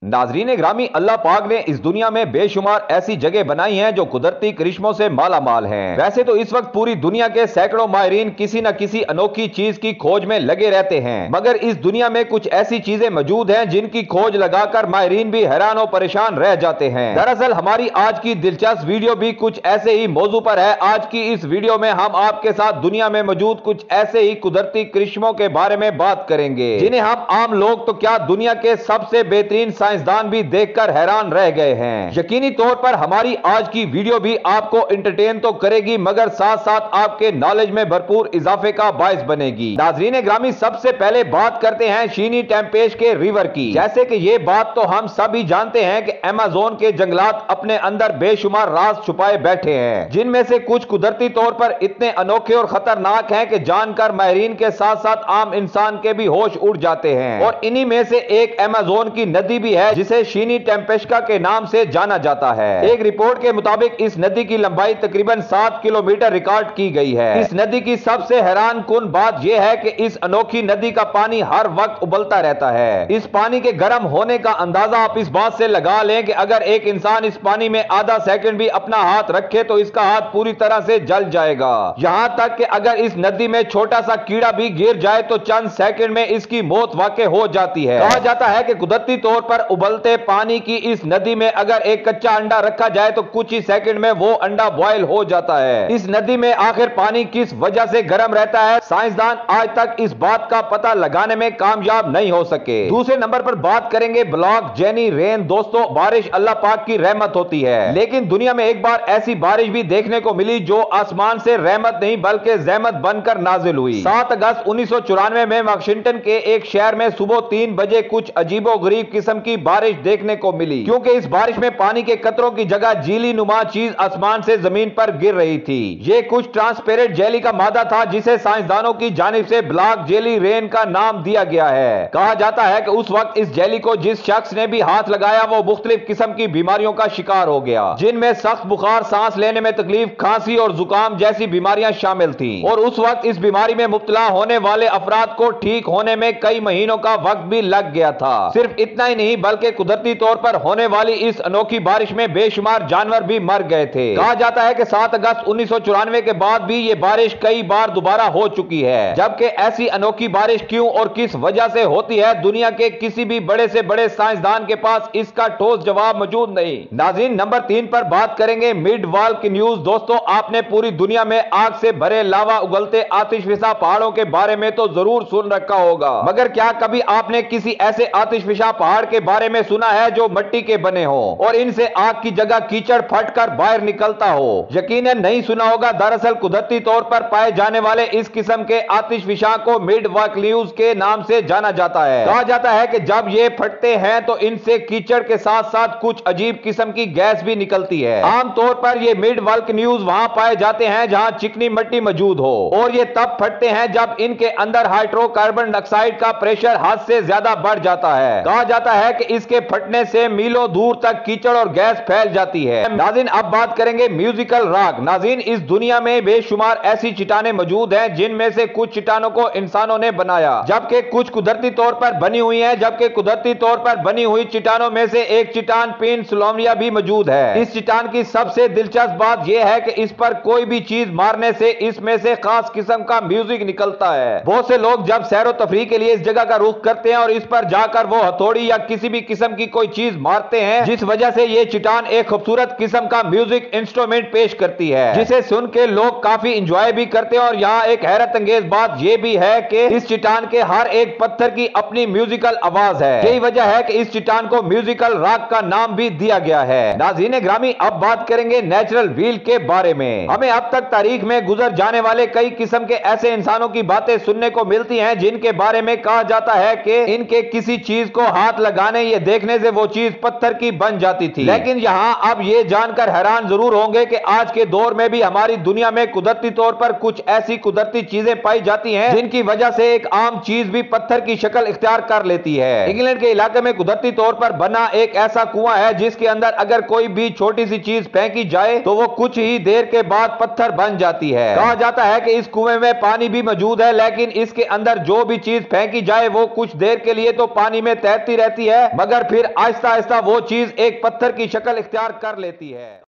नाजरीन ग्रामी, अल्लाह पाक ने इस दुनिया में बेशुमार ऐसी जगह बनाई हैं जो कुदरती करिश्मों से माला माल हैं। वैसे तो इस वक्त पूरी दुनिया के सैकड़ों माहिरीन किसी न किसी अनोखी चीज की खोज में लगे रहते हैं, मगर इस दुनिया में कुछ ऐसी चीजें मौजूद हैं जिनकी खोज लगाकर माहिरीन भी हैरान और परेशान रह जाते हैं। दरअसल हमारी आज की दिलचस्प वीडियो भी कुछ ऐसे ही मौजू पर है। आज की इस वीडियो में हम आपके साथ दुनिया में मौजूद कुछ ऐसे ही कुदरती करिश्मों के बारे में बात करेंगे जिन्हें हम आम लोग तो क्या, दुनिया के सबसे बेहतरीन साइंसदान भी देखकर हैरान रह गए हैं। यकीनी तौर पर हमारी आज की वीडियो भी आपको एंटरटेन तो करेगी, मगर साथ साथ आपके नॉलेज में भरपूर इजाफे का बायस बनेगी। नाजरीन ग्रामी, सबसे पहले बात करते हैं शीनी टेम्पेश के रिवर की। जैसे कि ये बात तो हम सभी जानते हैं कि अमेज़न के जंगलात अपने अंदर बेशुमार राज छुपाए बैठे हैं, जिनमें से कुछ कुदरती तौर पर इतने अनोखे और खतरनाक हैं कि जानकर माहिरीन के साथ साथ आम इंसान के भी होश उड़ जाते हैं। और इन्हीं में से एक अमेज़न की नदी भी है जिसे शीनी टेम्पेस्का के नाम से जाना जाता है। एक रिपोर्ट के मुताबिक इस नदी की लंबाई तकरीबन 7 किलोमीटर रिकॉर्ड की गई है। इस नदी की सबसे हैरान कुन बात यह है कि इस अनोखी नदी का पानी हर वक्त उबलता रहता है। इस पानी के गर्म होने का अंदाजा आप इस बात से लगा लें कि अगर एक इंसान इस पानी में आधा सेकंड भी अपना हाथ रखे तो इसका हाथ पूरी तरह से जल जाएगा। यहां तक कि अगर इस नदी में छोटा सा कीड़ा भी गिर जाए तो चंद सेकंड में इसकी मौत वाकई हो जाती है। कहा जाता है कि कुदरती तौर पर उबलते पानी की इस नदी में अगर एक कच्चा अंडा रखा जाए तो कुछ ही सेकंड में वो अंडा बॉयल हो जाता है। इस नदी में आखिर पानी किस वजह से गर्म रहता है, साइंसदान आज तक इस बात का पता लगाने में कामयाब नहीं हो सके। दूसरे नंबर पर बात करेंगे ब्लॉक जेनी रेन। दोस्तों, बारिश अल्लाह पाक की रहमत होती है, लेकिन दुनिया में एक बार ऐसी बारिश भी देखने को मिली जो आसमान से रहमत नहीं बल्कि जहमत बनकर नाजिल हुई। 7 अगस्त 1994 में वाशिंगटन के एक शहर में सुबह 3 बजे कुछ अजीबो गरीब किस्म की बारिश देखने को मिली, क्योंकि इस बारिश में पानी के कतरों की जगह झीली नुमा चीज आसमान से जमीन पर गिर रही थी। ये कुछ ट्रांसपेरेंट जेली का मादा था जिसे साइंसदानों की जानिब से ब्लॉक जेली रेन का नाम दिया गया है। कहा जाता है कि उस वक्त इस जेली को जिस शख्स ने भी हाथ लगाया वो मुख्तलिफ किस्म की बीमारियों का शिकार हो गया, जिनमें सख्त बुखार, सांस लेने में तकलीफ, खांसी और जुकाम जैसी बीमारियां शामिल थी। और उस वक्त इस बीमारी में मुब्तला होने वाले अफराद को ठीक होने में कई महीनों का वक्त भी लग गया था। सिर्फ इतना ही नहीं बल्कि कुदरती तौर पर होने वाली इस अनोखी बारिश में बेशुमार जानवर भी मर गए थे। कहा जाता है कि 7 अगस्त 1994 के बाद भी ये बारिश कई बार दोबारा हो चुकी है, जबकि ऐसी अनोखी बारिश क्यों और किस वजह से होती है, दुनिया के किसी भी बड़े से बड़े साइंसदान के पास इसका ठोस जवाब मौजूद नहीं। नाज़रीन, नंबर 3 पर बात करेंगे मिड वाल की न्यूज। दोस्तों, आपने पूरी दुनिया में आग से भरे लावा उगलते आतिशफिशा पहाड़ों के बारे में तो जरूर सुन रखा होगा, मगर क्या कभी आपने किसी ऐसे आतिशफिशा पहाड़ के बारे में सुना है जो मिट्टी के बने हो और इनसे आग की जगह कीचड़ फटकर बाहर निकलता हो? यकीनन नहीं सुना होगा। दरअसल कुदरती तौर पर पाए जाने वाले इस किस्म के आतिशफिशा को मिड वाक्यूज के नाम से जाना जाता है। कहा जाता है कि जब ये फटते हैं तो इनसे कीचड़ के साथ साथ कुछ अजीब किस्म की गैस भी निकलती है। आमतौर पर ये मिड वाल्कन्यूज वहां पाए जाते हैं जहां चिकनी मिट्टी मौजूद हो, और ये तब फटते हैं जब इनके अंदर हाइड्रोकार्बन डाइऑक्साइड का प्रेशर हद से ज्यादा बढ़ जाता है। कहा जाता है कि इसके फटने से मीलों दूर तक कीचड़ और गैस फैल जाती है। नाज़रीन, अब बात करेंगे म्यूजिकल रॉक। नाज़रीन, इस दुनिया में बेशुमार ऐसी चट्टानें मौजूद हैं जिनमें से कुछ चट्टानों को इंसानों ने बनाया, जबकि कुछ कुदरती तौर पर बनी हुई हैं। जबकि कुदरती तौर पर बनी हुई चट्टानों में से एक चट्टान पेनिनसुला भी मौजूद है। इस चट्टान की सबसे दिलचस्प बात यह है कि इस पर कोई भी चीज मारने से इसमें से खास किस्म का म्यूजिक निकलता है। बहुत से लोग जब सैरो तफरीह के लिए इस जगह का रुख करते हैं और इस पर जाकर वो हथौड़ी या किसी भी किस्म की कोई चीज मारते हैं, जिस वजह से ये चट्टान एक खूबसूरत किस्म का म्यूजिक इंस्ट्रूमेंट पेश करती है, जिसे सुन के लोग काफी इंजॉय भी करते हैं। और यहाँ एक हैरत अंगेज बात यह भी है कि इस चट्टान के हर एक पत्थर की अपनी म्यूजिकल आवाज है। यही वजह है कि इस चट्टान को म्यूजिकल रॉक का नाम भी दिया गया है। नाज़रीन ग्रामी, अब बात करेंगे नेचुरल व्हील के बारे में। हमें अब तक तारीख में गुजर जाने वाले कई किस्म के ऐसे इंसानों की बातें सुनने को मिलती हैं जिनके बारे में कहा जाता है कि इनके किसी चीज को हाथ लगाने या देखने से वो चीज पत्थर की बन जाती थी। लेकिन यहाँ अब ये जानकर हैरान जरूर होंगे कि आज के दौर में भी हमारी दुनिया में कुदरती तौर पर कुछ ऐसी कुदरती चीजें पाई जाती हैं जिनकी वजह से एक आम चीज भी पत्थर की शक्ल इख्तियार कर लेती है। इंग्लैंड के इलाके में कुदरती तौर पर बना एक ऐसा कुआं है जिसके अंदर अगर कोई भी छोटी सी चीज फेंकी जाए तो वो कुछ ही देर के बाद पत्थर बन जाती है। कहा जाता है कि इस कुएं में पानी भी मौजूद है, लेकिन इसके अंदर जो भी चीज फेंकी जाए वो कुछ देर के लिए तो पानी में तैरती रहती है, مگر پھر آہستہ آہستہ وہ چیز ایک پتھر کی شکل اختیار کر لیتی ہے۔